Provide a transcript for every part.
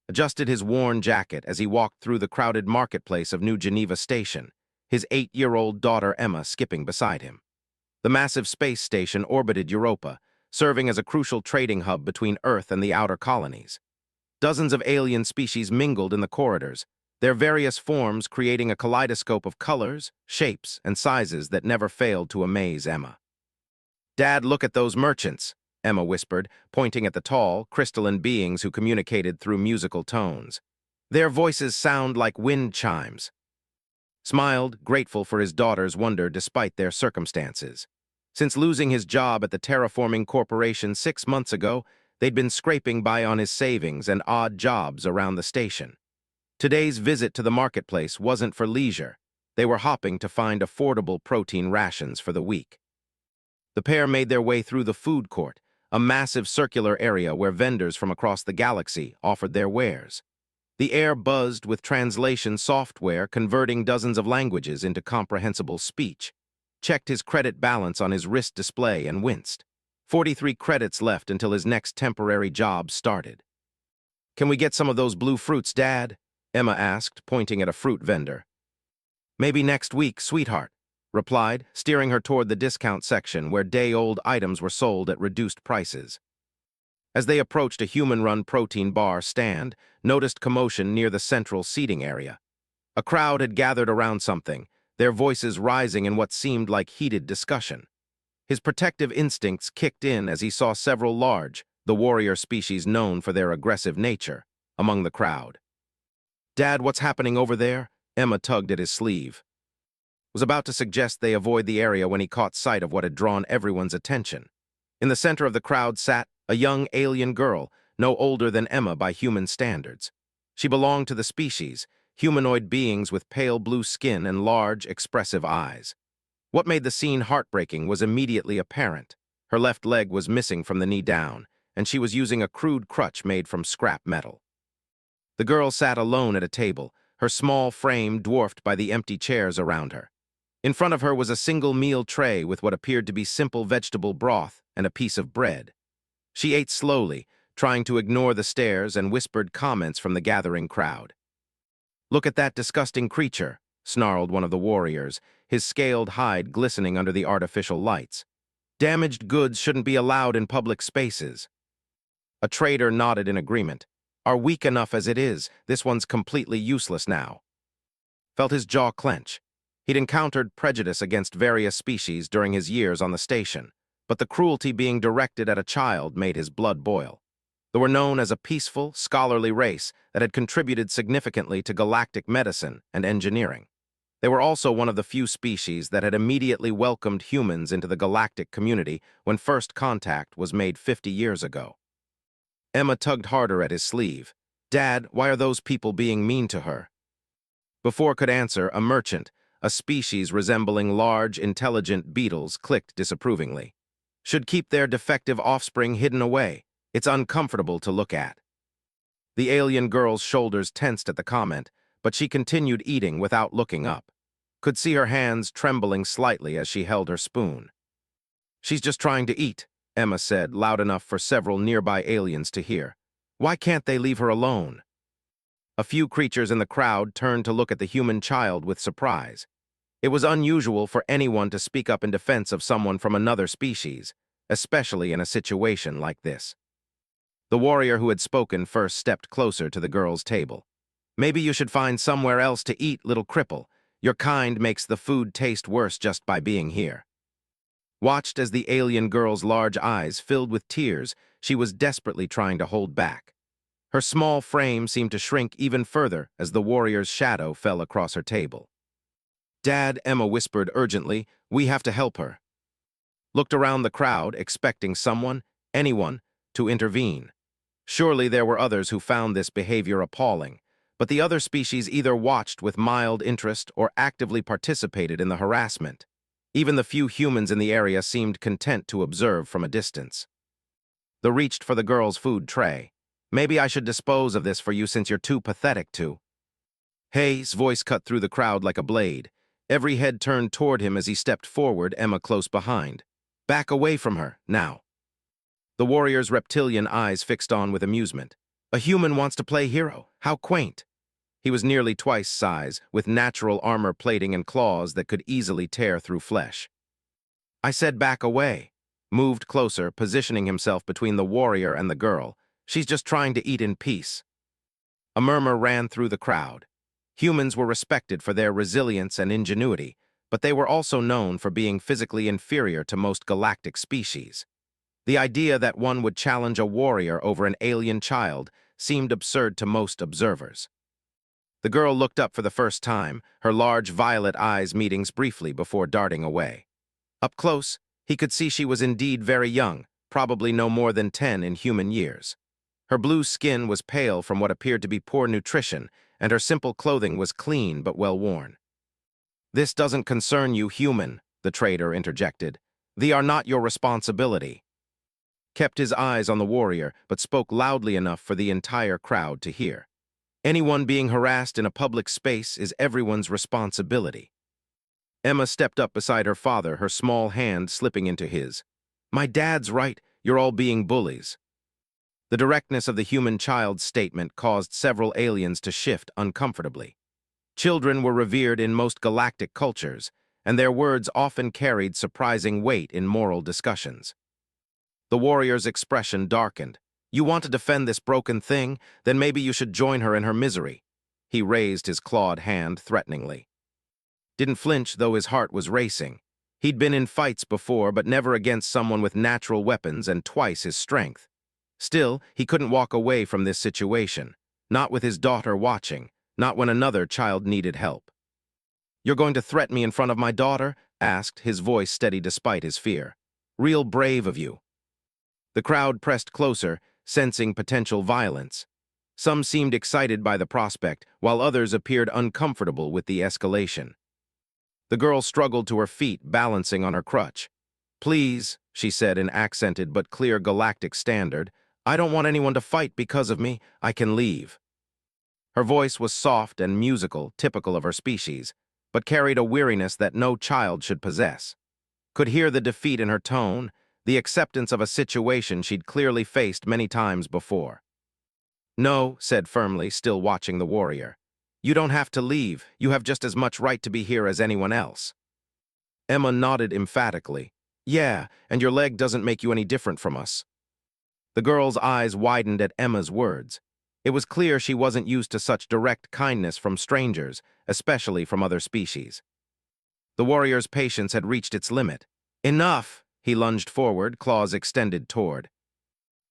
adjusted his worn jacket as he walked through the crowded marketplace of New Geneva Station, his 8-year-old daughter Emma skipping beside him. The massive space station orbited Europa, serving as a crucial trading hub between Earth and the outer colonies. Dozens of alien species mingled in the corridors, their various forms creating a kaleidoscope of colors, shapes, and sizes that never failed to amaze Emma. "Dad, look at those merchants," Emma whispered, pointing at the tall, crystalline beings who communicated through musical tones. "Their voices sound like wind chimes." Smiled, grateful for his daughter's wonder despite their circumstances. Since losing his job at the terraforming corporation 6 months ago, they'd been scraping by on his savings and odd jobs around the station. Today's visit to the marketplace wasn't for leisure. They were hopping to find affordable protein rations for the week. The pair made their way through the food court, a massive circular area where vendors from across the galaxy offered their wares. The air buzzed with translation software converting dozens of languages into comprehensible speech. Checked his credit balance on his wrist display and winced. 43 credits left until his next temporary job started. "Can we get some of those blue fruits, Dad?" Emma asked, pointing at a fruit vendor. "Maybe next week, sweetheart," replied, steering her toward the discount section where day-old items were sold at reduced prices. As they approached a human-run protein bar stand, noticed commotion near the central seating area. A crowd had gathered around something, their voices rising in what seemed like heated discussion. His protective instincts kicked in as he saw several large, the warrior species known for their aggressive nature, among the crowd. "Dad, what's happening over there?" Emma tugged at his sleeve. Was about to suggest they avoid the area when he caught sight of what had drawn everyone's attention. In the center of the crowd sat a young alien girl, no older than Emma by human standards. She belonged to the species, humanoid beings with pale blue skin and large, expressive eyes. What made the scene heartbreaking was immediately apparent. Her left leg was missing from the knee down, and she was using a crude crutch made from scrap metal. The girl sat alone at a table, her small frame dwarfed by the empty chairs around her. In front of her was a single meal tray with what appeared to be simple vegetable broth and a piece of bread. She ate slowly, trying to ignore the stares and whispered comments from the gathering crowd. "Look at that disgusting creature," snarled one of the warriors, his scaled hide glistening under the artificial lights. "Damaged goods shouldn't be allowed in public spaces." A trader nodded in agreement. "Are weak enough as it is, this one's completely useless now." Felt his jaw clench. He'd encountered prejudice against various species during his years on the station, but the cruelty being directed at a child made his blood boil. They were known as a peaceful, scholarly race that had contributed significantly to galactic medicine and engineering. They were also one of the few species that had immediately welcomed humans into the galactic community when first contact was made 50 years ago. Emma tugged harder at his sleeve. "Dad, why are those people being mean to her?" Before could answer, a merchant, a species resembling large, intelligent beetles, clicked disapprovingly. "Should keep their defective offspring hidden away. It's uncomfortable to look at." The alien girl's shoulders tensed at the comment, but she continued eating without looking up. Could see her hands trembling slightly as she held her spoon. "She's just trying to eat," Emma said, loud enough for several nearby aliens to hear. "Why can't they leave her alone?" A few creatures in the crowd turned to look at the human child with surprise. It was unusual for anyone to speak up in defense of someone from another species, especially in a situation like this. The warrior who had spoken first stepped closer to the girl's table. "Maybe you should find somewhere else to eat, little cripple. Your kind makes the food taste worse just by being here." Watched as the alien girl's large eyes filled with tears she was desperately trying to hold back. Her small frame seemed to shrink even further as the warrior's shadow fell across her table. "Dad," Emma whispered urgently, "we have to help her." Looked around the crowd, expecting someone, anyone, to intervene. Surely there were others who found this behavior appalling, but the other species either watched with mild interest or actively participated in the harassment. Even the few humans in the area seemed content to observe from a distance. They reached for the girl's food tray. "Maybe I should dispose of this for you since you're too pathetic to." Hay's voice cut through the crowd like a blade. Every head turned toward him as he stepped forward, Emma close behind. "Back away from her, now." The warrior's reptilian eyes fixed on with amusement. A human wants to play hero. How quaint. He was nearly twice size, with natural armor plating and claws that could easily tear through flesh. I said back away, moved closer, positioning himself between the warrior and the girl. She's just trying to eat in peace. A murmur ran through the crowd. Humans were respected for their resilience and ingenuity, but they were also known for being physically inferior to most galactic species. The idea that one would challenge a warrior over an alien child seemed absurd to most observers. The girl looked up for the first time, her large violet eyes meeting briefly before darting away. Up close, he could see she was indeed very young, probably no more than 10 in human years. Her blue skin was pale from what appeared to be poor nutrition, and her simple clothing was clean but well-worn. "This doesn't concern you, human," the trader interjected. "They are not your responsibility." Kept his eyes on the warrior, but spoke loudly enough for the entire crowd to hear. Anyone being harassed in a public space is everyone's responsibility. Emma stepped up beside her father, her small hand slipping into his. "My dad's right, you're all being bullies." The directness of the human child's statement caused several aliens to shift uncomfortably. Children were revered in most galactic cultures, and their words often carried surprising weight in moral discussions. The warrior's expression darkened. "You want to defend this broken thing? Then maybe you should join her in her misery." He raised his clawed hand threateningly. Didn't flinch, though his heart was racing. He'd been in fights before, but never against someone with natural weapons and twice his strength. Still, he couldn't walk away from this situation. Not with his daughter watching, not when another child needed help. "You're going to threaten me in front of my daughter?" asked, his voice steady despite his fear. "Real brave of you." The crowd pressed closer, sensing potential violence. Some seemed excited by the prospect, while others appeared uncomfortable with the escalation. The girl struggled to her feet, balancing on her crutch. "Please," she said in accented but clear galactic standard, "I don't want anyone to fight because of me. I can leave." Her voice was soft and musical, typical of her species, but carried a weariness that no child should possess. Could hear the defeat in her tone, the acceptance of a situation she'd clearly faced many times before. "No," said firmly, still watching the warrior. "You don't have to leave. You have just as much right to be here as anyone else." Emma nodded emphatically. "Yeah, and your leg doesn't make you any different from us." The girl's eyes widened at Emma's words. It was clear she wasn't used to such direct kindness from strangers, especially from other species. The warrior's patience had reached its limit. "Enough!" He lunged forward, claws extended toward.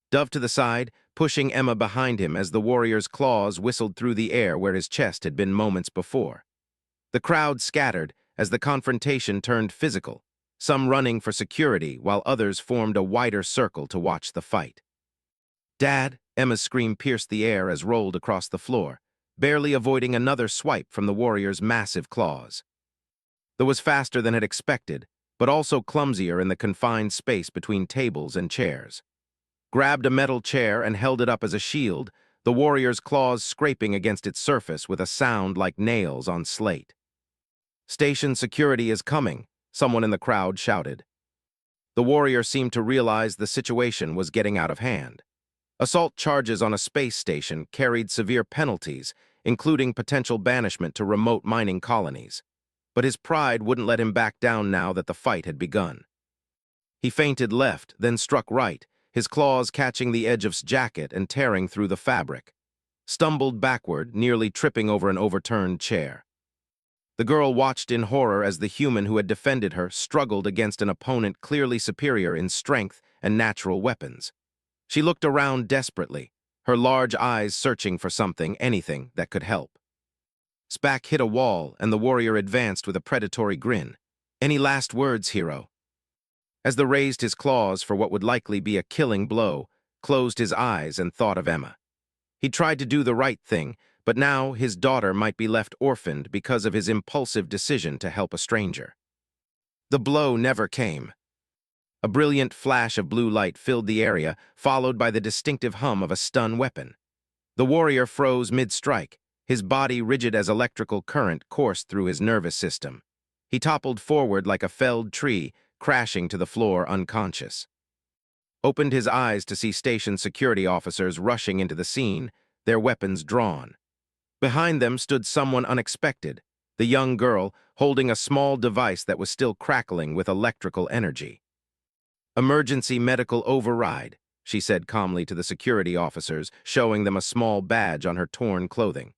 Dove to the side, pushing Emma behind him as the warrior's claws whistled through the air where his chest had been moments before. The crowd scattered as the confrontation turned physical, some running for security while others formed a wider circle to watch the fight. "Dad!" Emma's scream pierced the air as rolled across the floor, barely avoiding another swipe from the warrior's massive claws. That was faster than had expected, but also clumsier in the confined space between tables and chairs. Grabbed a metal chair and held it up as a shield, the warrior's claws scraping against its surface with a sound like nails on slate. "Station security is coming," someone in the crowd shouted. The warrior seemed to realize the situation was getting out of hand. Assault charges on a space station carried severe penalties, including potential banishment to remote mining colonies. But his pride wouldn't let him back down now that the fight had begun. He feinted left, then struck right, his claws catching the edge of his jacket and tearing through the fabric. Stumbled backward, nearly tripping over an overturned chair. The girl watched in horror as the human who had defended her struggled against an opponent clearly superior in strength and natural weapons. She looked around desperately, her large eyes searching for something, anything, that could help. Spack hit a wall, and the warrior advanced with a predatory grin. "Any last words, hero?" As the raised his claws for what would likely be a killing blow, closed his eyes and thought of Emma. He tried to do the right thing, but now his daughter might be left orphaned because of his impulsive decision to help a stranger. The blow never came. A brilliant flash of blue light filled the area, followed by the distinctive hum of a stun weapon. The warrior froze mid-strike, his body rigid as electrical current coursed through his nervous system. He toppled forward like a felled tree, crashing to the floor unconscious. opened his eyes to see station security officers rushing into the scene, their weapons drawn. Behind them stood someone unexpected, the young girl holding a small device that was still crackling with electrical energy. "Emergency medical override," she said calmly to the security officers, showing them a small badge on her torn clothing.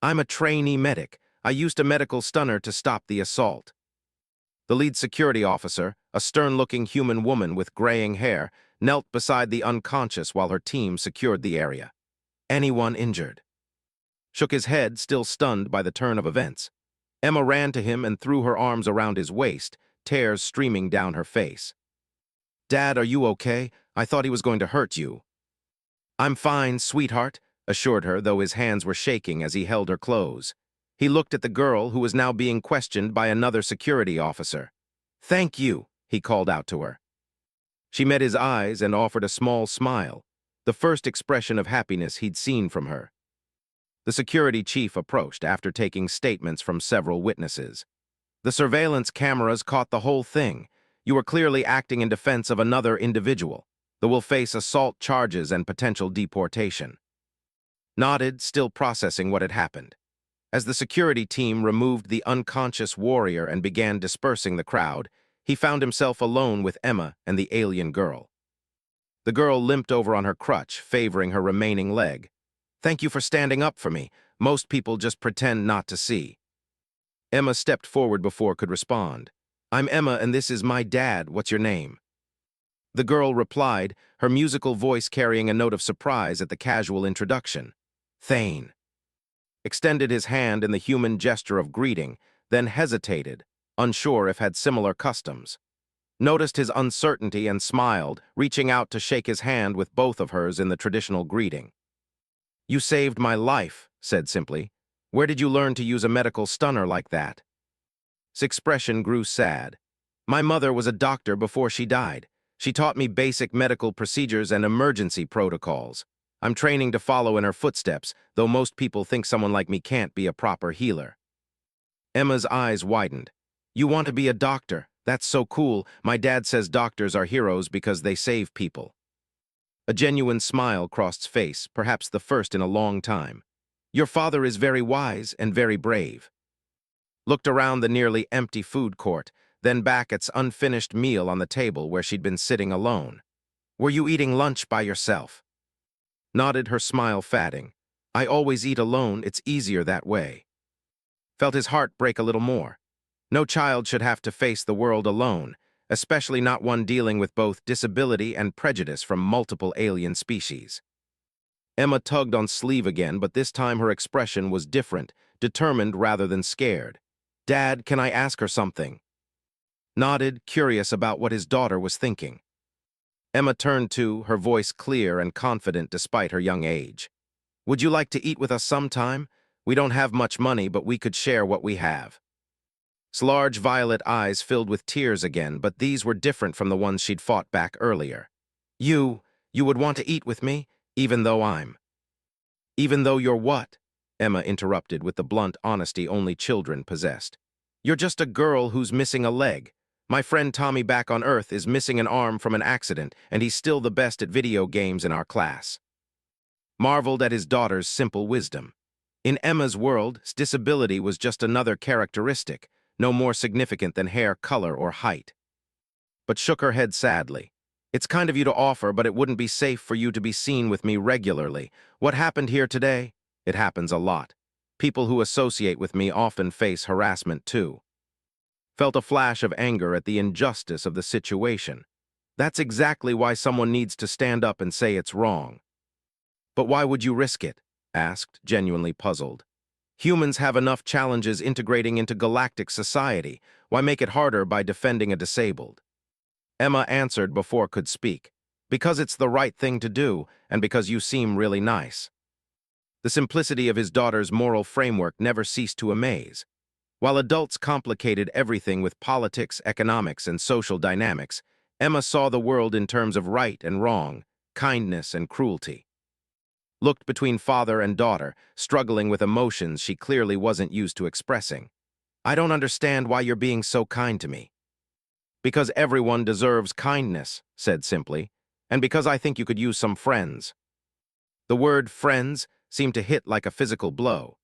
"I'm a trainee medic. I used a medical stunner to stop the assault." The lead security officer, a stern-looking human woman with graying hair, knelt beside the unconscious while her team secured the area. "Anyone injured?" Shook his head, still stunned by the turn of events. Emma ran to him and threw her arms around his waist, tears streaming down her face. "Dad, are you okay? I thought he was going to hurt you." "I'm fine, sweetheart," assured her, though his hands were shaking as he held her close. He looked at the girl, who was now being questioned by another security officer. "Thank you," he called out to her. She met his eyes and offered a small smile, the first expression of happiness he'd seen from her. The security chief approached after taking statements from several witnesses. "The surveillance cameras caught the whole thing. You were clearly acting in defense of another individual, who will face assault charges and potential deportation." Nodded, still processing what had happened. As the security team removed the unconscious warrior and began dispersing the crowd, he found himself alone with Emma and the alien girl. The girl limped over on her crutch, favoring her remaining leg. "Thank you for standing up for me. Most people just pretend not to see." Emma stepped forward before could respond. "I'm Emma and this is my dad. What's your name?" The girl replied, her musical voice carrying a note of surprise at the casual introduction. "Thane." Extended his hand in the human gesture of greeting, then hesitated, unsure if had similar customs. Noticed his uncertainty and smiled, reaching out to shake his hand with both of hers in the traditional greeting. "You saved my life," said simply. "Where did you learn to use a medical stunner like that?" His expression grew sad. "My mother was a doctor before she died. She taught me basic medical procedures and emergency protocols. I'm training to follow in her footsteps, though most people think someone like me can't be a proper healer." Emma's eyes widened. "You want to be a doctor? That's so cool. My dad says doctors are heroes because they save people." A genuine smile crossed his face, perhaps the first in a long time. "Your father is very wise and very brave." Looked around the nearly empty food court, then back at its unfinished meal on the table where she'd been sitting alone. "Were you eating lunch by yourself?" Nodded, her smile fading. "I always eat alone. It's easier that way." Felt his heart break a little more. No child should have to face the world alone, especially not one dealing with both disability and prejudice from multiple alien species. Emma tugged on sleeve again, but this time her expression was different, determined rather than scared. "Dad, can I ask her something?" Nodded, curious about what his daughter was thinking. Emma turned to, her voice clear and confident despite her young age. "Would you like to eat with us sometime? We don't have much money, but we could share what we have." His large violet eyes filled with tears again, but these were different from the ones she'd fought back earlier. You would want to eat with me, even though I'm—" "Even though you're what?" Emma interrupted with the blunt honesty only children possessed. "You're just a girl who's missing a leg. My friend Tommy back on Earth is missing an arm from an accident, and he's still the best at video games in our class." Marveled at his daughter's simple wisdom. In Emma's world, disability was just another characteristic, no more significant than hair color or height. But shook her head sadly. "It's kind of you to offer, but it wouldn't be safe for you to be seen with me regularly. What happened here today? It happens a lot. People who associate with me often face harassment too." Felt a flash of anger at the injustice of the situation. That's exactly why someone needs to stand up and say it's wrong. "But why would you risk it?" asked, genuinely puzzled. "Humans have enough challenges integrating into galactic society. Why make it harder by defending a disabled?" Emma answered before could speak. "Because it's the right thing to do, and because you seem really nice." The simplicity of his daughter's moral framework never ceased to amaze. While adults complicated everything with politics, economics, and social dynamics, Emma saw the world in terms of right and wrong, kindness and cruelty. Looked between father and daughter, struggling with emotions she clearly wasn't used to expressing. "I don't understand why you're being so kind to me." "Because everyone deserves kindness," said simply. And because I think you could use some friends." The word friends seemed to hit like a physical blow.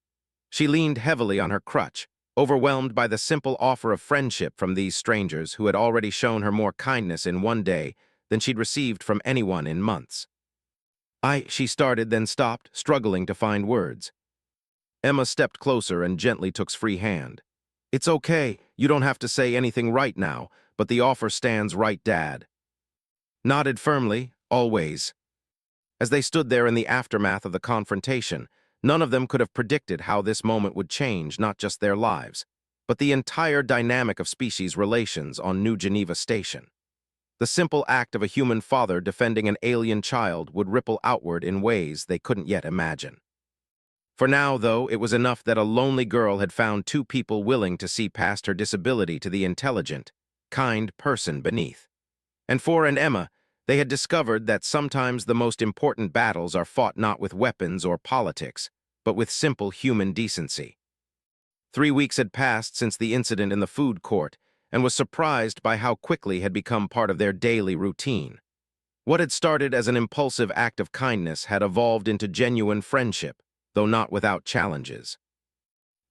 She leaned heavily on her crutch, overwhelmed by the simple offer of friendship from these strangers who had already shown her more kindness in one day than she'd received from anyone in months. She started, then stopped, struggling to find words. Emma stepped closer and gently took his free hand. "It's okay, you don't have to say anything right now, but the offer stands, right, Dad?" Nodded firmly, always. As they stood there in the aftermath of the confrontation, none of them could have predicted how this moment would change not just their lives, but the entire dynamic of species relations on New Geneva Station. The simple act of a human father defending an alien child would ripple outward in ways they couldn't yet imagine. For now, though, it was enough that a lonely girl had found two people willing to see past her disability to the intelligent, kind person beneath. And for Emma, they had discovered that sometimes the most important battles are fought not with weapons or politics, but with simple human decency. 3 weeks had passed since the incident in the food court, and was surprised by how quickly had become part of their daily routine. What had started as an impulsive act of kindness had evolved into genuine friendship, though not without challenges.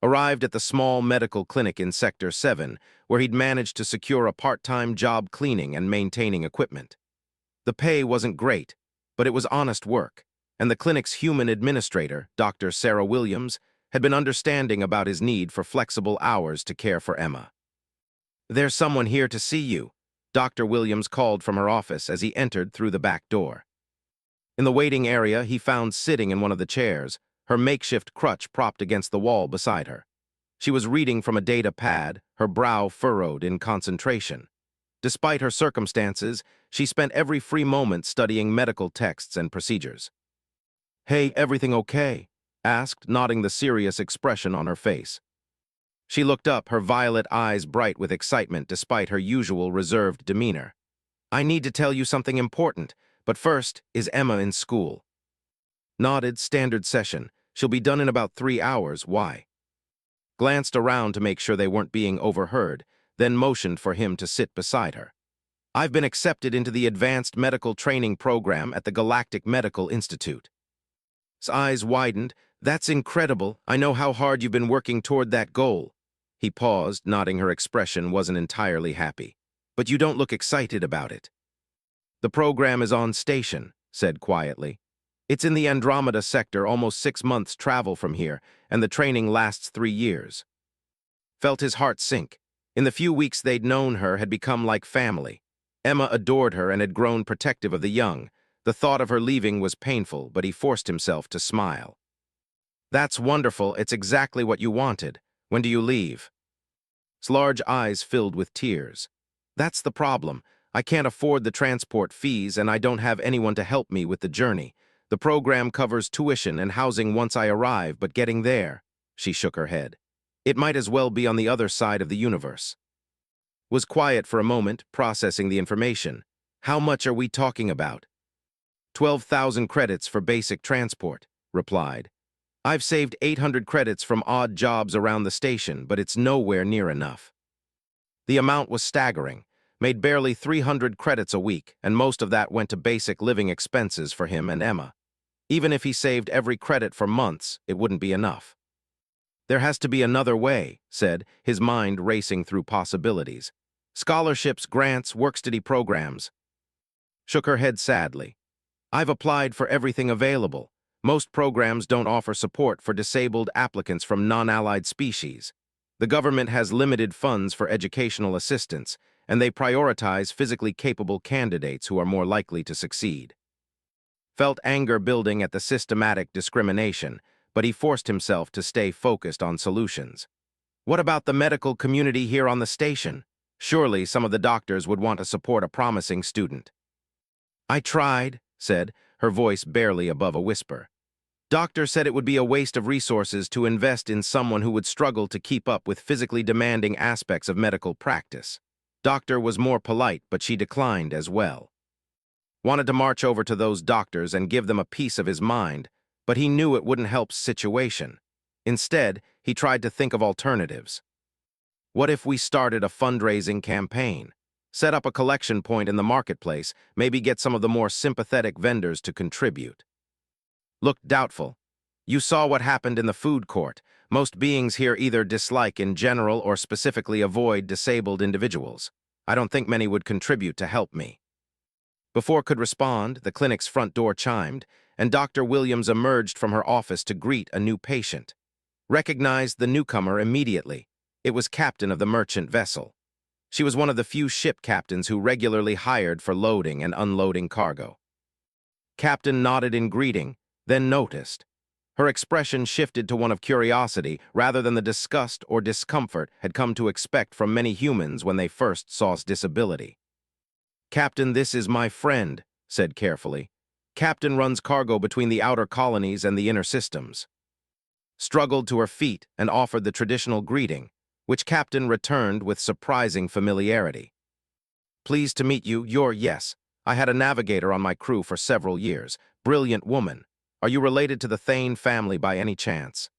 Arrived at the small medical clinic in Sector 7, where he'd managed to secure a part-time job cleaning and maintaining equipment. The pay wasn't great, but it was honest work, and the clinic's human administrator, Dr. Sarah Williams, had been understanding about his need for flexible hours to care for Emma. "There's someone here to see you," Dr. Williams called from her office as he entered through the back door. In the waiting area, he found sitting in one of the chairs, her makeshift crutch propped against the wall beside her. She was reading from a data pad, her brow furrowed in concentration. Despite her circumstances, she spent every free moment studying medical texts and procedures. "Hey, everything okay?" asked, nodding the serious expression on her face. She looked up, her violet eyes bright with excitement despite her usual reserved demeanor. "I need to tell you something important, but first, is Emma in school?" Nodded, standard session. "She'll be done in about 3 hours, why?" Glanced around to make sure they weren't being overheard, then motioned for him to sit beside her. "I've been accepted into the Advanced Medical Training Program at the Galactic Medical Institute." His eyes widened. "That's incredible. I know how hard you've been working toward that goal." He paused, nodding. Her expression wasn't entirely happy. "But you don't look excited about it." "The program is on station," said quietly. "It's in the Andromeda sector, almost 6 months' travel from here, and the training lasts 3 years. Felt his heart sink. In the few weeks they'd known her had become like family. Emma adored her and had grown protective of the young. The thought of her leaving was painful, but he forced himself to smile. "That's wonderful. It's exactly what you wanted. When do you leave?" His large eyes filled with tears. "That's the problem. I can't afford the transport fees, and I don't have anyone to help me with the journey. The program covers tuition and housing once I arrive, but getting there," she shook her head. "It might as well be on the other side of the universe." Was quiet for a moment, processing the information. "How much are we talking about?" 12,000 credits for basic transport," replied. "I've saved 800 credits from odd jobs around the station, but it's nowhere near enough." The amount was staggering, made barely 300 credits a week, and most of that went to basic living expenses for him and Emma. Even if he saved every credit for months, it wouldn't be enough. "There has to be another way," said, his mind racing through possibilities. "Scholarships, grants, work-study programs." Shook her head sadly. "I've applied for everything available. Most programs don't offer support for disabled applicants from non-allied species. The government has limited funds for educational assistance, and they prioritize physically capable candidates who are more likely to succeed." Felt anger building at the systematic discrimination, but he forced himself to stay focused on solutions. "What about the medical community here on the station? Surely some of the doctors would want to support a promising student." "I tried," said, her voice barely above a whisper. "Doctor said it would be a waste of resources to invest in someone who would struggle to keep up with physically demanding aspects of medical practice." Doctor was more polite, but she declined as well. Wanted to march over to those doctors and give them a piece of his mind, but he knew it wouldn't help situation. Instead, he tried to think of alternatives. "What if we started a fundraising campaign? Set up a collection point in the marketplace, maybe get some of the more sympathetic vendors to contribute. Looked doubtful. You saw what happened in the food court. Most beings here either dislike in general or specifically avoid disabled individuals. I don't think many would contribute to help me. Before could respond, the clinic's front door chimed, and Dr. Williams emerged from her office to greet a new patient. Recognized the newcomer immediately. It was captain of the merchant vessel. She was one of the few ship captains who regularly hired for loading and unloading cargo. Captain nodded in greeting, then noticed. Her expression shifted to one of curiosity rather than the disgust or discomfort had come to expect from many humans when they first saw disability. "Captain, this is my friend," said carefully. "Captain runs cargo between the outer colonies and the inner systems." Struggled to her feet and offered the traditional greeting, which Captain returned with surprising familiarity. "Pleased to meet you. Yes. I had a navigator on my crew for several years. Brilliant woman. Are you related to the Thane family by any chance?"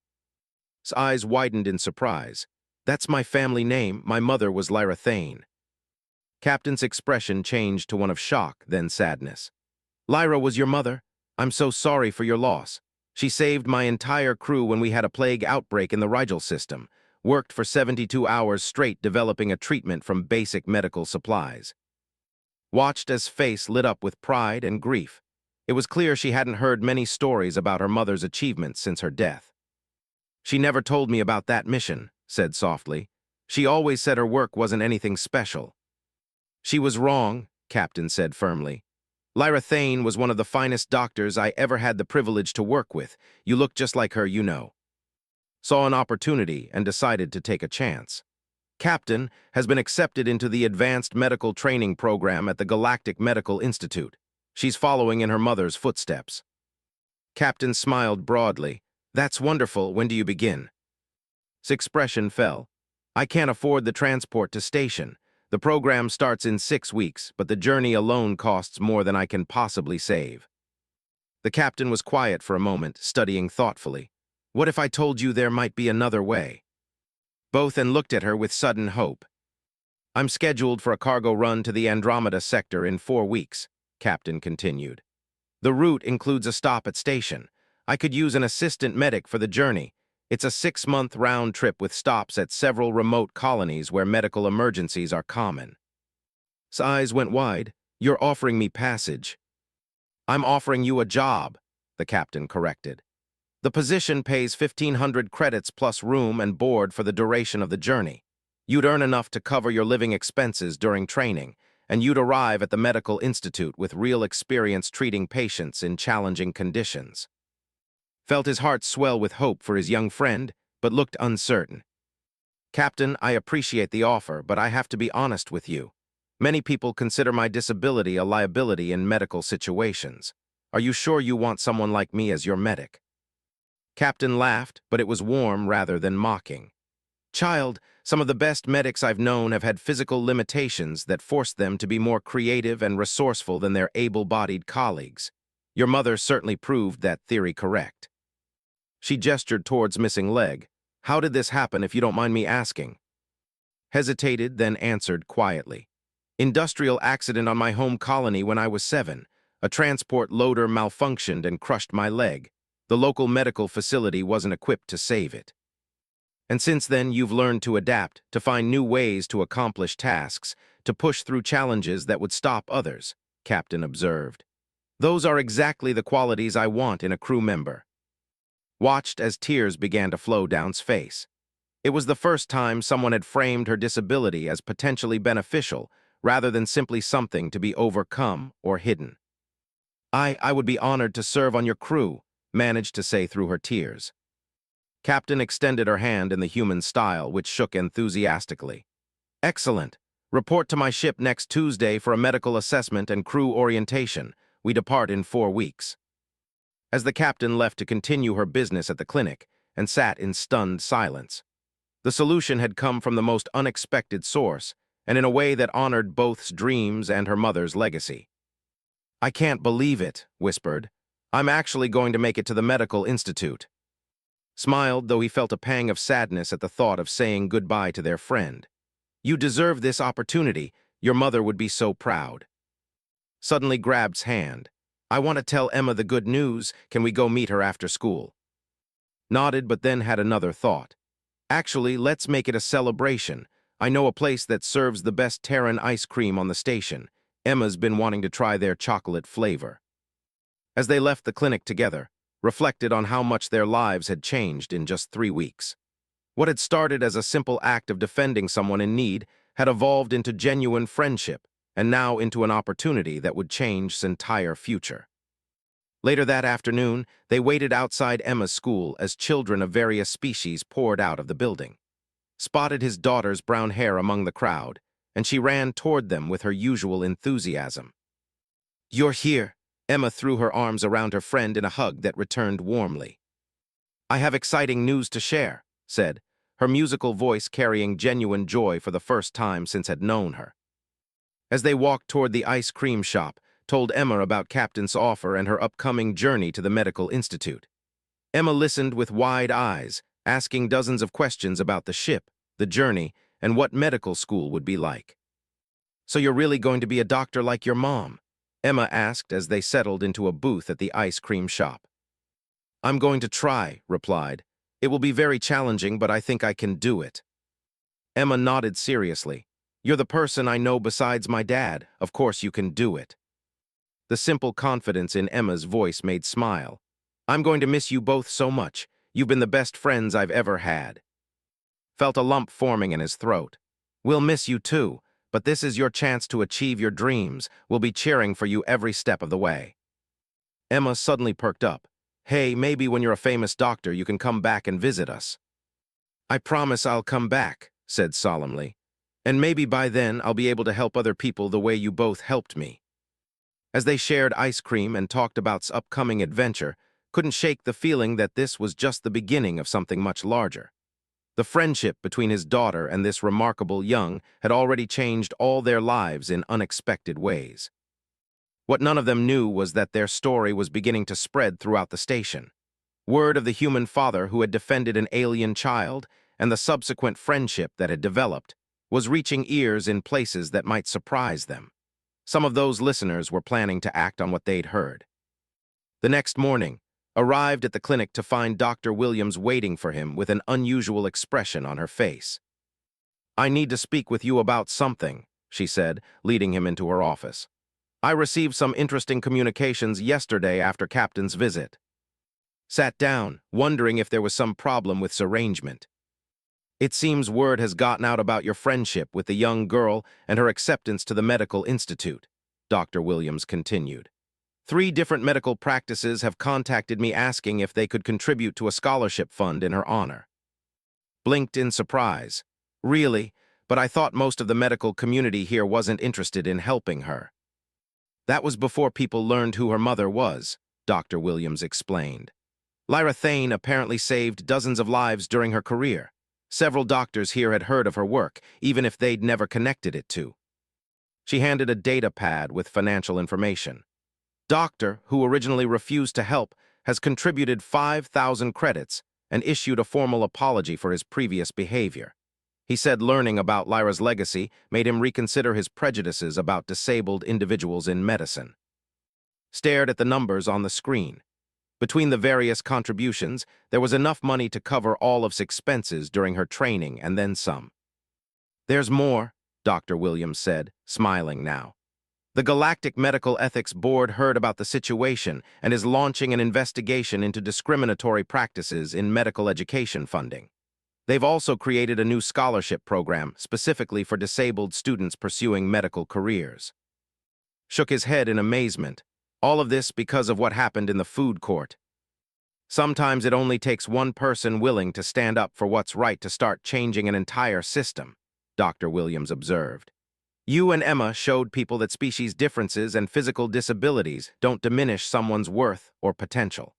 His eyes widened in surprise. "That's my family name. My mother was Lyra Thane." Captain's expression changed to one of shock, then sadness. "Lyra was your mother? I'm so sorry for your loss. She saved my entire crew when we had a plague outbreak in the Rigel system. Worked for 72 hours straight developing a treatment from basic medical supplies." Watched as face lit up with pride and grief. It was clear she hadn't heard many stories about her mother's achievements since her death. "She never told me about that mission," said softly. "She always said her work wasn't anything special." "She was wrong," Captain said firmly. "Lyra Thane was one of the finest doctors I ever had the privilege to work with. You look just like her, you know." Saw an opportunity and decided to take a chance. Captain has been accepted into the Advanced Medical Training Program at the Galactic Medical Institute. She's following in her mother's footsteps. Captain smiled broadly. "That's wonderful. When do you begin?" His expression fell. "I can't afford the transport to station. The program starts in 6 weeks, but the journey alone costs more than I can possibly save." The captain was quiet for a moment, studying thoughtfully. "What if I told you there might be another way?" Both looked at her with sudden hope. "I'm scheduled for a cargo run to the Andromeda sector in 4 weeks, Captain continued. "The route includes a stop at station. I could use an assistant medic for the journey. It's a 6-month round trip with stops at several remote colonies where medical emergencies are common." His eyes went wide. "You're offering me passage." "I'm offering you a job," the captain corrected. "The position pays 1,500 credits plus room and board for the duration of the journey. You'd earn enough to cover your living expenses during training, and you'd arrive at the medical institute with real experience treating patients in challenging conditions." Felt his heart swell with hope for his young friend, but looked uncertain. "Captain, I appreciate the offer, but I have to be honest with you. Many people consider my disability a liability in medical situations. Are you sure you want someone like me as your medic?" Captain laughed, but it was warm rather than mocking. "Child, some of the best medics I've known have had physical limitations that forced them to be more creative and resourceful than their able-bodied colleagues. Your mother certainly proved that theory correct." She gestured towards missing leg. "How did this happen, if you don't mind me asking?" Hesitated, then answered quietly. "Industrial accident on my home colony when I was 7. A transport loader malfunctioned and crushed my leg. The local medical facility wasn't equipped to save it." "And since then, you've learned to adapt, to find new ways to accomplish tasks, to push through challenges that would stop others," Captain observed. "Those are exactly the qualities I want in a crew member." Watched as tears began to flow down his face. It was the first time someone had framed her disability as potentially beneficial, rather than simply something to be overcome or hidden. I would be honored to serve on your crew," managed to say through her tears. Captain extended her hand in the human style, which shook enthusiastically. "Excellent. Report to my ship next Tuesday for a medical assessment and crew orientation. We depart in 4 weeks." As the captain left to continue her business at the clinic and sat in stunned silence. The solution had come from the most unexpected source, and in a way that honored both's dreams and her mother's legacy. "I can't believe it," whispered. "I'm actually going to make it to the medical institute." Smiled, though he felt a pang of sadness at the thought of saying goodbye to their friend. "You deserve this opportunity. Your mother would be so proud. Suddenly grabs hand. I want to tell Emma the good news. Can we go meet her after school? Nodded, but then had another thought. Actually, let's make it a celebration. I know a place that serves the best Terran ice cream on the station. Emma's been wanting to try their chocolate flavor. As they left the clinic together, reflected on how much their lives had changed in just 3 weeks. What had started as a simple act of defending someone in need had evolved into genuine friendship, and now into an opportunity that would change his entire future. Later that afternoon, they waited outside Emma's school as children of various species poured out of the building. Spotted his daughter's brown hair among the crowd, and she ran toward them with her usual enthusiasm. "You're here." Emma threw her arms around her friend in a hug that returned warmly. "I have exciting news to share," said, her musical voice carrying genuine joy for the first time since had known her. As they walked toward the ice cream shop, told Emma about Captain's offer and her upcoming journey to the medical institute. Emma listened with wide eyes, asking dozens of questions about the ship, the journey, and what medical school would be like. "So you're really going to be a doctor like your mom?" Emma asked as they settled into a booth at the ice cream shop. "I'm going to try," replied. "It will be very challenging, but I think I can do it." Emma nodded seriously. "You're the person I know besides my dad. Of course you can do it." The simple confidence in Emma's voice made smile. "I'm going to miss you both so much. You've been the best friends I've ever had." Felt a lump forming in his throat. "We'll miss you too, but this is your chance to achieve your dreams. We'll be cheering for you every step of the way." Emma suddenly perked up. "Hey, maybe when you're a famous doctor you can come back and visit us." "I promise I'll come back," said solemnly. "And maybe by then I'll be able to help other people the way you both helped me." As they shared ice cream and talked about upcoming adventure, couldn't shake the feeling that this was just the beginning of something much larger. The friendship between his daughter and this remarkable young had already changed all their lives in unexpected ways. What none of them knew was that their story was beginning to spread throughout the station. Word of the human father who had defended an alien child and the subsequent friendship that had developed was reaching ears in places that might surprise them. Some of those listeners were planning to act on what they'd heard. The next morning, arrived at the clinic to find Dr. Williams waiting for him with an unusual expression on her face. "I need to speak with you about something," she said, leading him into her office. "I received some interesting communications yesterday after Captain's visit." Sat down, wondering if there was some problem with his arrangement. "It seems word has gotten out about your friendship with the young girl and her acceptance to the medical institute," Dr. Williams continued. "3 different medical practices have contacted me asking if they could contribute to a scholarship fund in her honor." Blinked in surprise. "Really? But I thought most of the medical community here wasn't interested in helping her." "That was before people learned who her mother was," Dr. Williams explained. "Lyra Thane apparently saved dozens of lives during her career. Several doctors here had heard of her work, even if they'd never connected it to." She handed a data pad with financial information. "Doctor, who originally refused to help, has contributed 5,000 credits and issued a formal apology for his previous behavior. He said learning about Lyra's legacy made him reconsider his prejudices about disabled individuals in medicine." Stared at the numbers on the screen. Between the various contributions, there was enough money to cover all of his expenses during her training and then some. "There's more," Dr. Williams said, smiling now. "The Galactic Medical Ethics Board heard about the situation and is launching an investigation into discriminatory practices in medical education funding. They've also created a new scholarship program specifically for disabled students pursuing medical careers." Shook his head in amazement. All of this because of what happened in the food court. "Sometimes it only takes one person willing to stand up for what's right to start changing an entire system," Dr. Williams observed. "You and Emma showed people that species differences and physical disabilities don't diminish someone's worth or potential."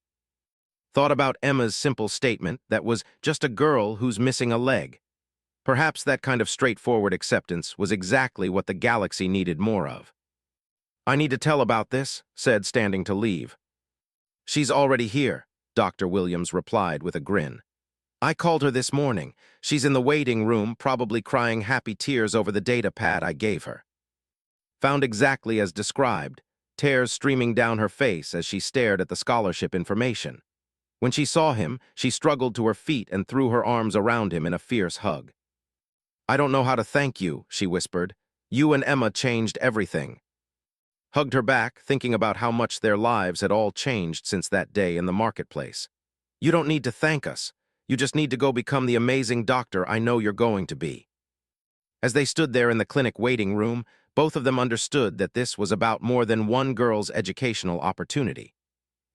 Thought about Emma's simple statement that was just a girl who's missing a leg. Perhaps that kind of straightforward acceptance was exactly what the galaxy needed more of. "I need to tell about this," said, standing to leave. "She's already here," Dr. Williams replied with a grin. "I called her this morning. She's in the waiting room, probably crying happy tears over the data pad I gave her." found exactly as described, tears streaming down her face as she stared at the scholarship information. When she saw him, she struggled to her feet and threw her arms around him in a fierce hug. "I don't know how to thank you," she whispered. "You and Emma changed everything." Hugged her back, thinking about how much their lives had all changed since that day in the marketplace. "You don't need to thank us. You just need to go become the amazing doctor I know you're going to be." As they stood there in the clinic waiting room, both of them understood that this was about more than one girl's educational opportunity.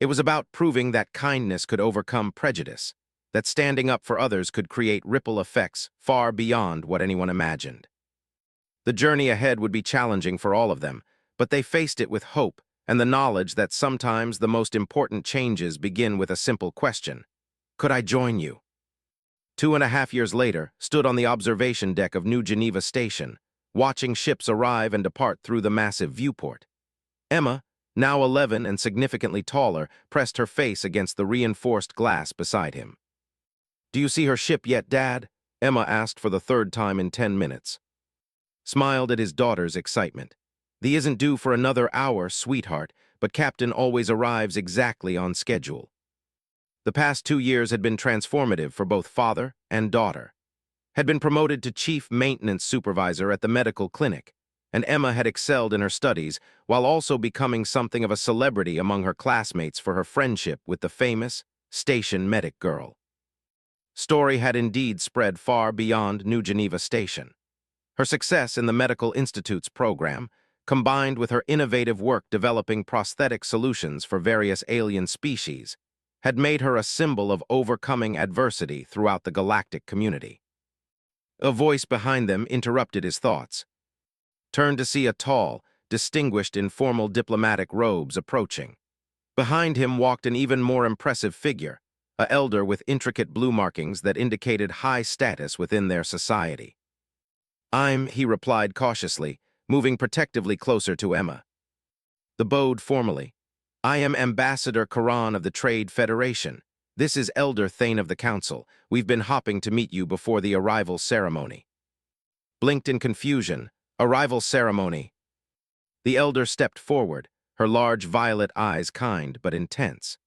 It was about proving that kindness could overcome prejudice, that standing up for others could create ripple effects far beyond what anyone imagined. The journey ahead would be challenging for all of them, but they faced it with hope and the knowledge that sometimes the most important changes begin with a simple question: could I join you? 2.5 years later, stood on the observation deck of New Geneva Station, watching ships arrive and depart through the massive viewport. Emma, now 11 and significantly taller, pressed her face against the reinforced glass beside him. "Do you see her ship yet, Dad?" Emma asked for the third time in 10 minutes. Smiled at his daughter's excitement. "Thee isn't due for another hour, sweetheart, but Captain always arrives exactly on schedule." The past 2 years had been transformative for both father and daughter. Had been promoted to chief maintenance supervisor at the medical clinic, and Emma had excelled in her studies while also becoming something of a celebrity among her classmates for her friendship with the famous station medic girl. Story had indeed spread far beyond New Geneva Station. Her success in the Medical Institute's program, combined with her innovative work developing prosthetic solutions for various alien species, had made her a symbol of overcoming adversity throughout the galactic community. A voice behind them interrupted his thoughts. Turned to see a tall, distinguished in formal diplomatic robes approaching. Behind him walked an even more impressive figure, an elder with intricate blue markings that indicated high status within their society. He replied cautiously, moving protectively closer to Emma. The bowed formally. "I am Ambassador Karan of the Trade Federation. This is Elder Thane of the Council. We've been hopping to meet you before the arrival ceremony." Blinked in confusion. "Arrival ceremony." The elder stepped forward, her large violet eyes kind but intense.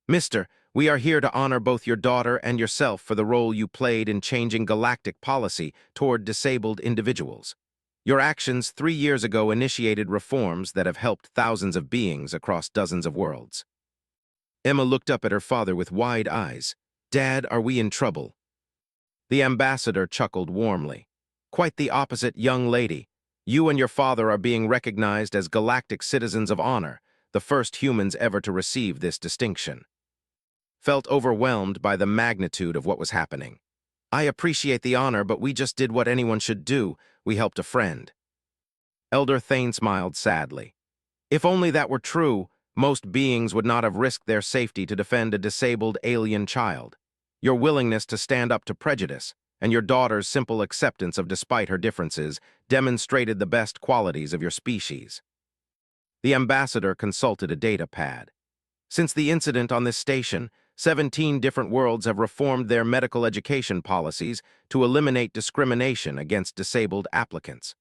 "Mister, we are here to honor both your daughter and yourself for the role you played in changing galactic policy toward disabled individuals. Your actions 3 years ago initiated reforms that have helped thousands of beings across dozens of worlds." Emma looked up at her father with wide eyes. "Dad, are we in trouble?" The ambassador chuckled warmly. "Quite the opposite, young lady. You and your father are being recognized as galactic citizens of honor, the first humans ever to receive this distinction." Felt overwhelmed by the magnitude of what was happening. "I appreciate the honor, but we just did what anyone should do. We helped a friend." Elder Thane smiled sadly. "If only that were true, most beings would not have risked their safety to defend a disabled alien child. Your willingness to stand up to prejudice, and your daughter's simple acceptance of despite her differences, demonstrated the best qualities of your species." The ambassador consulted a data pad. Since the incident on this station, 17 different worlds have reformed their medical education policies to eliminate discrimination against disabled applicants.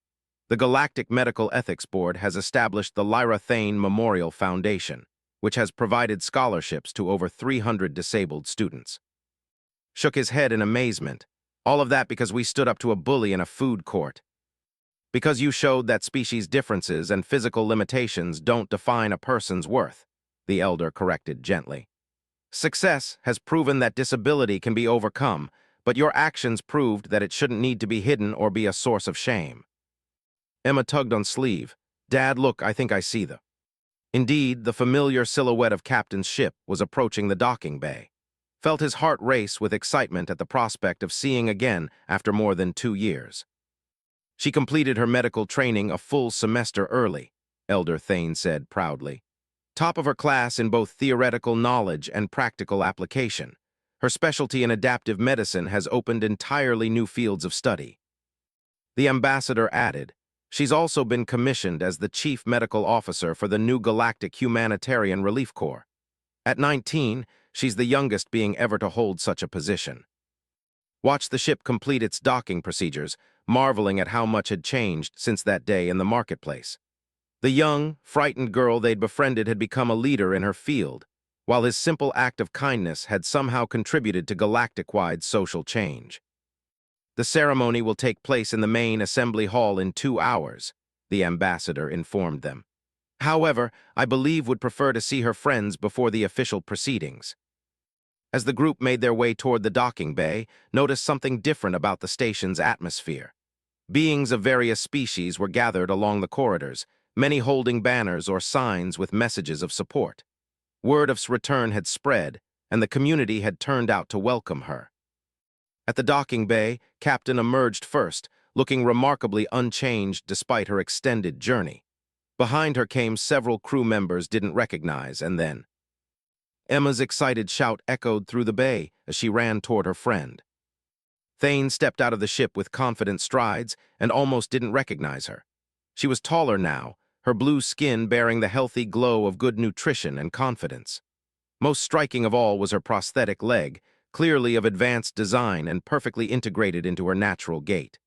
The Galactic Medical Ethics Board has established the Lyra Thane Memorial Foundation, which has provided scholarships to over 300 disabled students. Shook his head in amazement. "All of that because we stood up to a bully in a food court." "Because you showed that species differences and physical limitations don't define a person's worth," the elder corrected gently. "Success has proven that disability can be overcome, but your actions proved that it shouldn't need to be hidden or be a source of shame." Emma tugged on sleeve. "Dad, look, I think I see the..." Indeed, the familiar silhouette of Captain's ship was approaching the docking bay. Felt his heart race with excitement at the prospect of seeing again after more than 2 years. "She completed her medical training a full semester early," Elder Thane said proudly. "Top of her class in both theoretical knowledge and practical application. Her specialty in adaptive medicine has opened entirely new fields of study." The ambassador added, "She's also been commissioned as the chief medical officer for the new Galactic Humanitarian Relief Corps. At 19, she's the youngest being ever to hold such a position." Watched the ship complete its docking procedures, marveling at how much had changed since that day in the marketplace. The young, frightened girl they'd befriended had become a leader in her field, while his simple act of kindness had somehow contributed to galactic-wide social change. The ceremony will take place in the main assembly hall in 2 hours, the ambassador informed them. However, I believe would prefer to see her friends before the official proceedings. As the group made their way toward the docking bay, noticed something different about the station's atmosphere. Beings of various species were gathered along the corridors, many holding banners or signs with messages of support. Word of return had spread, and the community had turned out to welcome her. At the docking bay, Captain emerged first, looking remarkably unchanged despite her extended journey. Behind her came several crew members didn't recognize, and then Emma's excited shout echoed through the bay as she ran toward her friend. Thane stepped out of the ship with confident strides and almost didn't recognize her. She was taller now, her blue skin bearing the healthy glow of good nutrition and confidence. Most striking of all was her prosthetic leg, clearly of advanced design and perfectly integrated into her natural gait.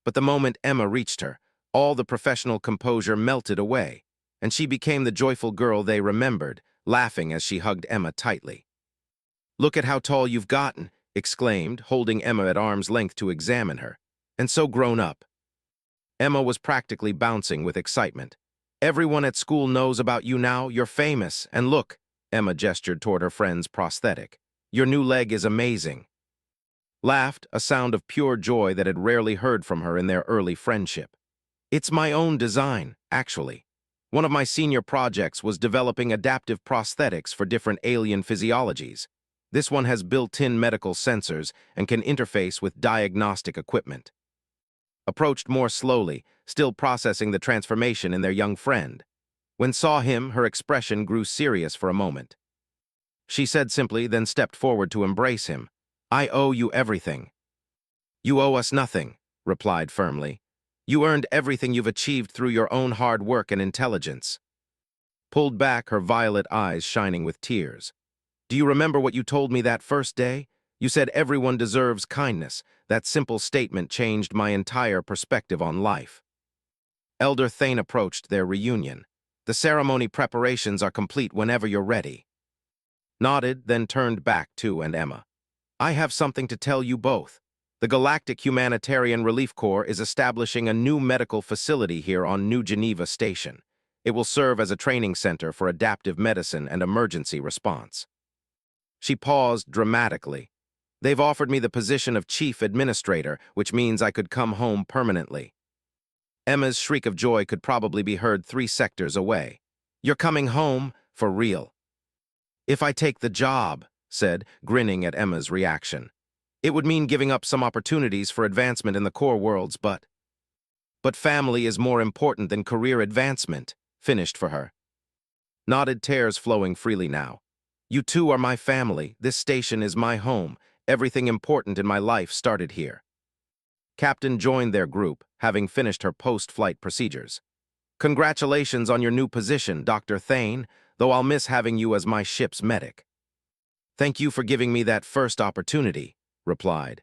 But the moment Emma reached her, all the professional composure melted away, and she became the joyful girl they remembered, laughing as she hugged Emma tightly. "Look at how tall you've gotten," exclaimed, holding Emma at arm's length to examine her. "And so grown up." Emma was practically bouncing with excitement. "Everyone at school knows about you now, you're famous, and look," Emma gestured toward her friend's prosthetic. "Your new leg is amazing." Laughed, a sound of pure joy that had rarely heard from her in their early friendship. "It's my own design, actually. One of my senior projects was developing adaptive prosthetics for different alien physiologies. This one has built-in medical sensors and can interface with diagnostic equipment." Approached more slowly, still processing the transformation in their young friend. When saw him, her expression grew serious for a moment. She said simply, then stepped forward to embrace him. "I owe you everything." "You owe us nothing," replied firmly. "You earned everything you've achieved through your own hard work and intelligence." Pulled back, her violet eyes shining with tears. "Do you remember what you told me that first day? You said everyone deserves kindness. That simple statement changed my entire perspective on life." Elder Thane approached their reunion. "The ceremony preparations are complete whenever you're ready." Nodded, then turned back to and Emma. "I have something to tell you both. The Galactic Humanitarian Relief Corps is establishing a new medical facility here on New Geneva Station. It will serve as a training center for adaptive medicine and emergency response." She paused dramatically. "They've offered me the position of chief administrator, which means I could come home permanently." Emma's shriek of joy could probably be heard 3 sectors away. "You're coming home? For real?" "If I take the job," said, grinning at Emma's reaction. "It would mean giving up some opportunities for advancement in the core worlds, but family is more important than career advancement," finished for her. Nodded, tears flowing freely now. "You two are my family. This station is my home. Everything important in my life started here." Captain joined their group, having finished her post-flight procedures. "Congratulations on your new position, Dr. Thane, though I'll miss having you as my ship's medic." "Thank you for giving me that first opportunity," replied.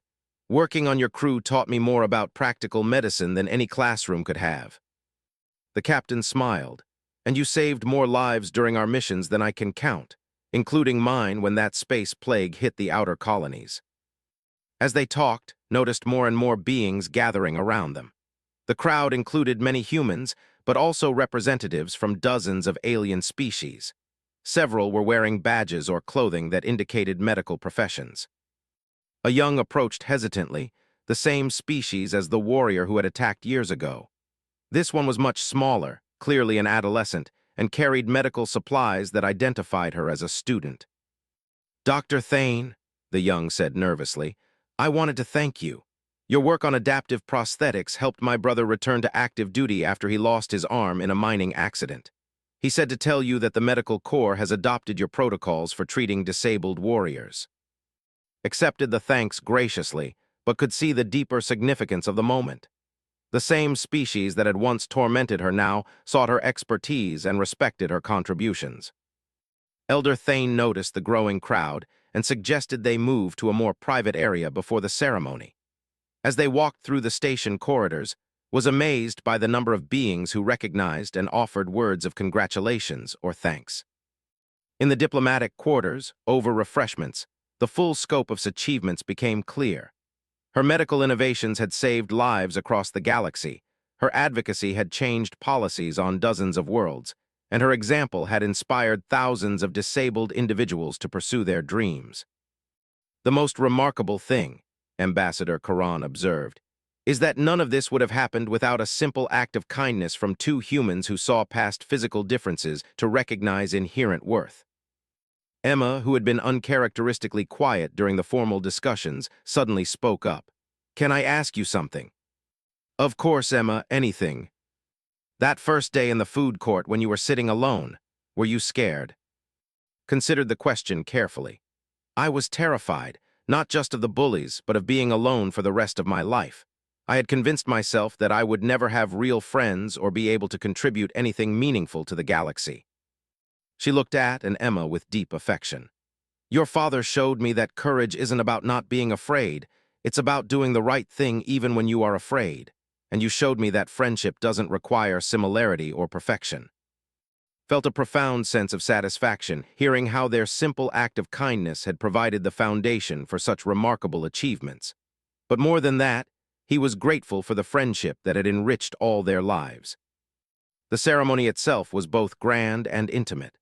"Working on your crew taught me more about practical medicine than any classroom could have." The captain smiled. "And you saved more lives during our missions than I can count, including mine when that space plague hit the outer colonies." As they talked, noticed more and more beings gathering around them. The crowd included many humans, but also representatives from dozens of alien species. Several were wearing badges or clothing that indicated medical professions. A young approached hesitantly, the same species as the warrior who had attacked years ago. This one was much smaller, clearly an adolescent, and carried medical supplies that identified her as a student. "Dr. Thane," the young said nervously, "I wanted to thank you. Your work on adaptive prosthetics helped my brother return to active duty after he lost his arm in a mining accident. He said to tell you that the Medical Corps has adopted your protocols for treating disabled warriors." Accepted the thanks graciously, but could see the deeper significance of the moment. The same species that had once tormented her now sought her expertise and respected her contributions. Elder Thane noticed the growing crowd and suggested they move to a more private area before the ceremony. As they walked through the station corridors, was amazed by the number of beings who recognized and offered words of congratulations or thanks. In the diplomatic quarters, over refreshments, the full scope of achievements became clear. Her medical innovations had saved lives across the galaxy, her advocacy had changed policies on dozens of worlds, and her example had inspired thousands of disabled individuals to pursue their dreams. The most remarkable thing, Ambassador Karan observed, is that none of this would have happened without a simple act of kindness from two humans who saw past physical differences to recognize inherent worth. Emma, who had been uncharacteristically quiet during the formal discussions, suddenly spoke up. "Can I ask you something?" "Of course, Emma, anything." "That first day in the food court when you were sitting alone, were you scared?" Considered the question carefully. "I was terrified, not just of the bullies, but of being alone for the rest of my life. I had convinced myself that I would never have real friends or be able to contribute anything meaningful to the galaxy." She looked at Emma with deep affection. "Your father showed me that courage isn't about not being afraid. It's about doing the right thing even when you are afraid. And you showed me that friendship doesn't require similarity or perfection." Felt a profound sense of satisfaction hearing how their simple act of kindness had provided the foundation for such remarkable achievements. But more than that, he was grateful for the friendship that had enriched all their lives. The ceremony itself was both grand and intimate.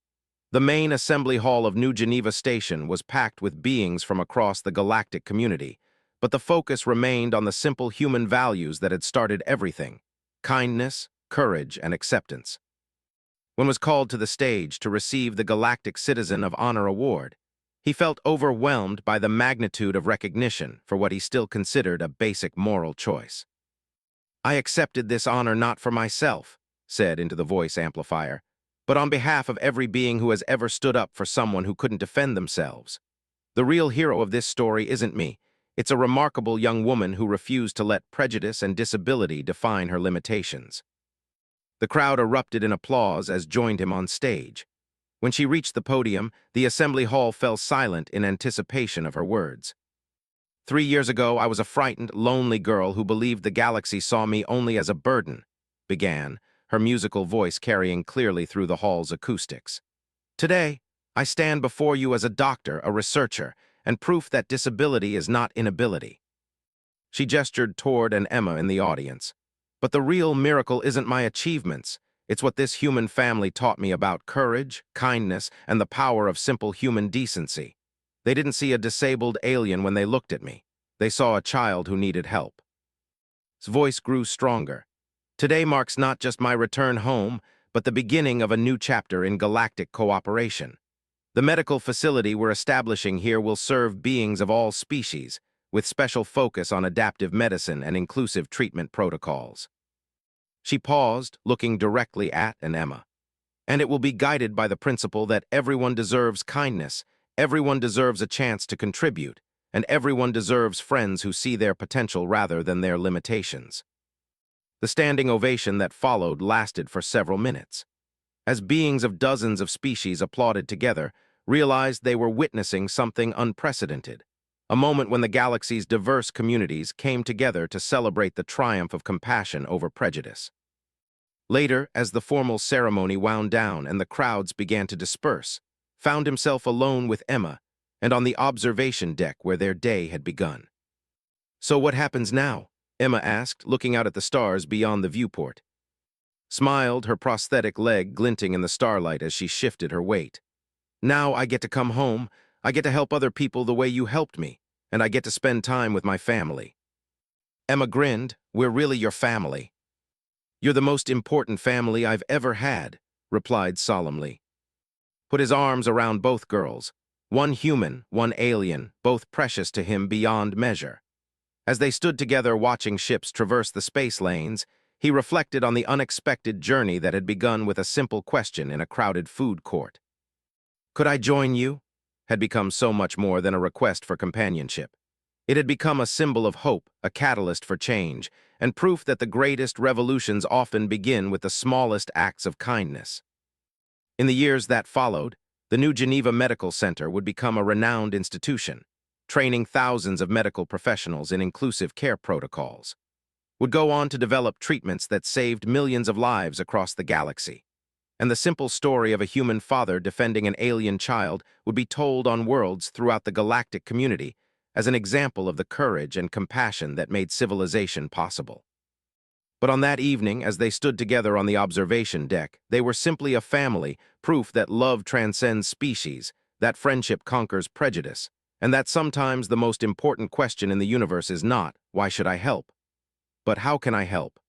The main assembly hall of New Geneva Station was packed with beings from across the galactic community, but the focus remained on the simple human values that had started everything: kindness, courage, and acceptance. When was called to the stage to receive the Galactic Citizen of Honor Award, he felt overwhelmed by the magnitude of recognition for what he still considered a basic moral choice. "I accepted this honor not for myself," said into the voice amplifier, "but on behalf of every being who has ever stood up for someone who couldn't defend themselves. The real hero of this story isn't me. It's a remarkable young woman who refused to let prejudice and disability define her limitations." The crowd erupted in applause as joined him on stage. When she reached the podium, the assembly hall fell silent in anticipation of her words. "3 years ago, I was a frightened, lonely girl who believed the galaxy saw me only as a burden," began, her musical voice carrying clearly through the hall's acoustics. "Today, I stand before you as a doctor, a researcher, and proof that disability is not inability." She gestured toward Emma in the audience. "But the real miracle isn't my achievements. It's what this human family taught me about courage, kindness, and the power of simple human decency. They didn't see a disabled alien when they looked at me. They saw a child who needed help." His voice grew stronger. "Today marks not just my return home, but the beginning of a new chapter in galactic cooperation. The medical facility we're establishing here will serve beings of all species, with special focus on adaptive medicine and inclusive treatment protocols." She paused, looking directly at Emma. "And it will be guided by the principle that everyone deserves kindness, everyone deserves a chance to contribute, and everyone deserves friends who see their potential rather than their limitations." The standing ovation that followed lasted for several minutes. As beings of dozens of species applauded together, realized they were witnessing something unprecedented, a moment when the galaxy's diverse communities came together to celebrate the triumph of compassion over prejudice. Later, as the formal ceremony wound down and the crowds began to disperse, found himself alone with Emma and on the observation deck where their day had begun. "So what happens now?" Emma asked, looking out at the stars beyond the viewport. Smiled, her prosthetic leg glinting in the starlight as she shifted her weight. "Now I get to come home, I get to help other people the way you helped me, and I get to spend time with my family." Emma grinned. "We're really your family." "You're the most important family I've ever had," replied solemnly. Put his arms around both girls. One human, one alien, both precious to him beyond measure. As they stood together watching ships traverse the space lanes, he reflected on the unexpected journey that had begun with a simple question in a crowded food court. "Could I join you?" had become so much more than a request for companionship. It had become a symbol of hope, a catalyst for change, and proof that the greatest revolutions often begin with the smallest acts of kindness. In the years that followed, the New Geneva Medical Center would become a renowned institution, training thousands of medical professionals in inclusive care protocols. would go on to develop treatments that saved millions of lives across the galaxy. And the simple story of a human father defending an alien child would be told on worlds throughout the galactic community as an example of the courage and compassion that made civilization possible. But on that evening, as they stood together on the observation deck, they were simply a family, proof that love transcends species, that friendship conquers prejudice, and that sometimes the most important question in the universe is not, "Why should I help?" but "How can I help?"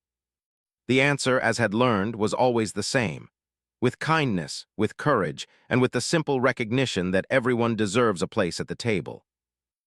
The answer, as had learned, was always the same: with kindness, with courage, and with the simple recognition that everyone deserves a place at the table.